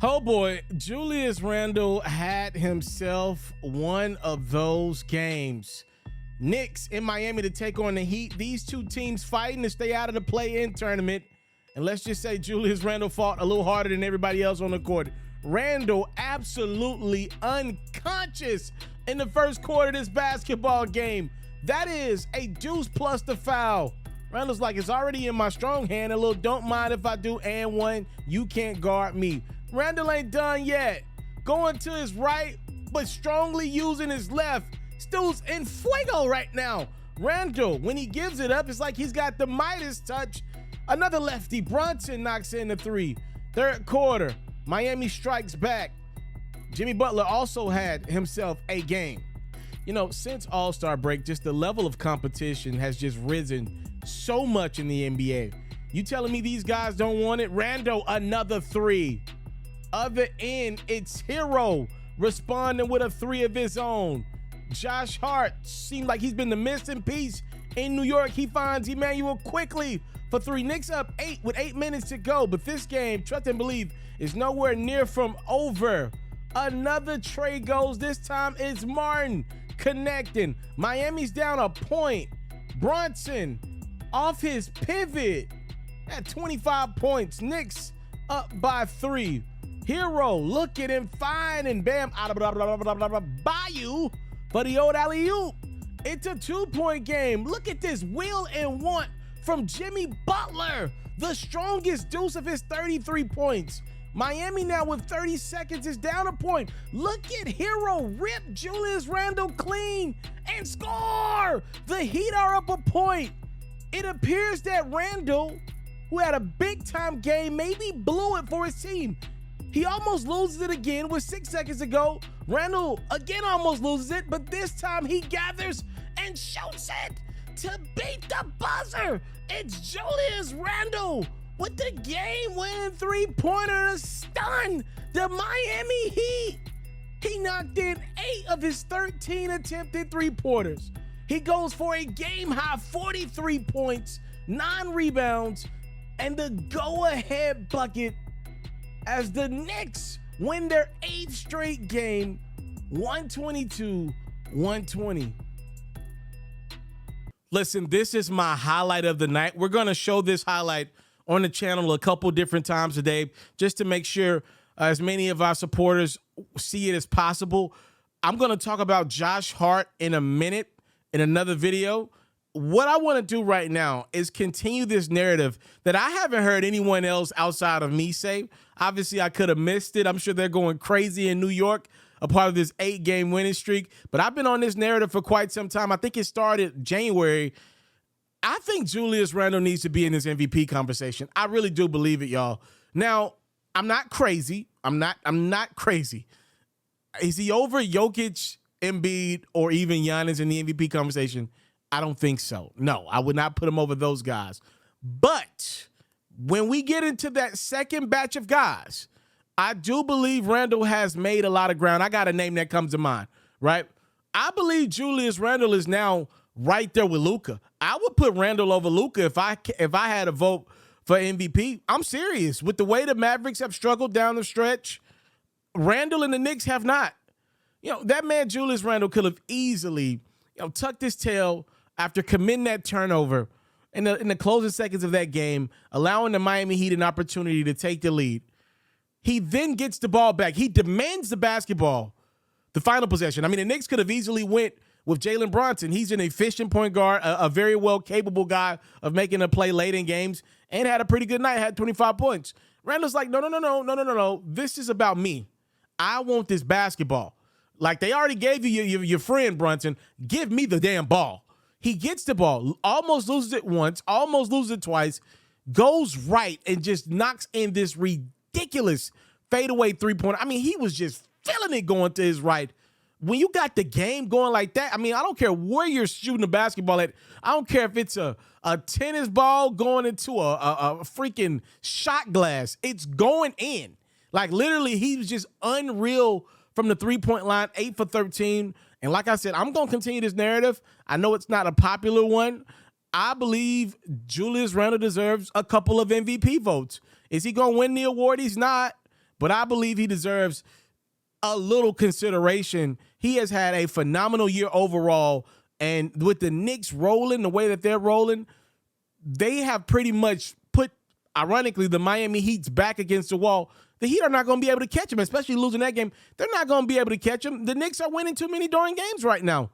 Oh boy, Julius Randle had himself one of those games. Knicks in Miami to take on the Heat. These two teams fighting to stay out of the play-in tournament. And let's just say Julius Randle fought a little harder than everybody else on the court. Randle absolutely unconscious in the first quarter of this basketball game. That is a deuce plus the foul. Randle's like, it's already in my strong hand. A little don't mind if I do and one. You can't guard me. Randle ain't done yet. Going to his right, but strongly using his left. Still's in fuego right now. Randle, when he gives it up, it's like he's got the Midas touch. Another lefty. Brunson knocks in the three. Third quarter, Miami strikes back. Jimmy Butler also had himself a game. You know, since All-Star break, just the level of competition has just risen so much in the NBA. You telling me these guys don't want it? Randle, another three. Other end, it's Hero responding with a three of his own. Josh Hart seemed like he's been the missing piece in New York. He finds Emmanuel quickly for three. Knicks up 8 with 8 minutes to go. But this game, trust and believe, is nowhere near from over. Another trade goes. This time it's Martin connecting. Miami's down a point. Brunson off his pivot at 25 points. Knicks up by 3. Hero, look at him, fine, and bam, Bayou for the old alley-oop. It's a 2-point game. Look at this will and want from Jimmy Butler, the strongest deuce of his 33 points. Miami now with 30 seconds is down a point. Look at Hero rip Julius Randle clean and score. The Heat are up a point. It appears that Randle, who had a big-time game, maybe blew it for his team. He almost loses it again with 6 seconds to go. Randle again almost loses it, but this time he gathers and shoots it to beat the buzzer. It's Julius Randle with the game-winning three-pointer to stun the Miami Heat. He knocked in 8 of his 13 attempted three-pointers. He goes for a game-high 43 points, 9 rebounds, and the go-ahead bucket as the Knicks win their 8th straight game, 122-120. Listen, this is my highlight of the night. We're going to show this highlight on the channel a couple different times today just to make sure as many of our supporters see it as possible. I'm going to talk about Josh Hart in a minute in another video. What I want to do right now is continue this narrative that I haven't heard anyone else outside of me say. Obviously, I could have missed it. I'm sure they're going crazy in New York, a part of this 8-game winning streak. But I've been on this narrative for quite some time. I think it started January. I think Julius Randle needs to be in this MVP conversation. I really do believe it, y'all. Now, I'm not crazy. I'm not crazy. Is he over Jokic, Embiid, or even Giannis in the MVP conversation? I don't think so. No, I would not put him over those guys. But when we get into that second batch of guys, I do believe Randle has made a lot of ground. I got a name that comes to mind, right? I believe Julius Randle is now right there with Luka. I would put Randle over Luka if I had a vote for MVP. I'm serious. With the way the Mavericks have struggled down the stretch, Randle and the Knicks have not. You know, that man Julius Randle could have easily, tucked his tail after committing that turnover in the closing seconds of that game, allowing the Miami Heat an opportunity to take the lead. He then gets the ball back. He demands the basketball, the final possession. I mean, the Knicks could have easily went with Jalen Brunson. He's an efficient point guard, a very well capable guy of making a play late in games, and had a pretty good night, had 25 points. Randle's like, no. This is about me. I want this basketball. Like, they already gave you your friend Brunson. Give me the damn ball. He gets the ball, almost loses it once, almost loses it twice, goes right and just knocks in this ridiculous fadeaway three-pointer. I mean, he was just feeling it going to his right. When you got the game going like that, I mean, I don't care where you're shooting the basketball at. I don't care if it's a tennis ball going into a freaking shot glass. It's going in. Like, literally, he was just unreal from the three-point line, 8 for 13. And like I said, I'm going to continue this narrative. I know it's not a popular one. I believe Julius Randle deserves a couple of MVP votes. Is he going to win the award? He's not. but I believe he deserves a little consideration. He has had a phenomenal year overall, and with the Knicks rolling the way that they're rolling, they have pretty much put, ironically, the Miami Heat's back against the wall. The Heat are not going to be able to catch him, especially losing that game. They're not going to be able to catch him. The Knicks are winning too many darn games right now.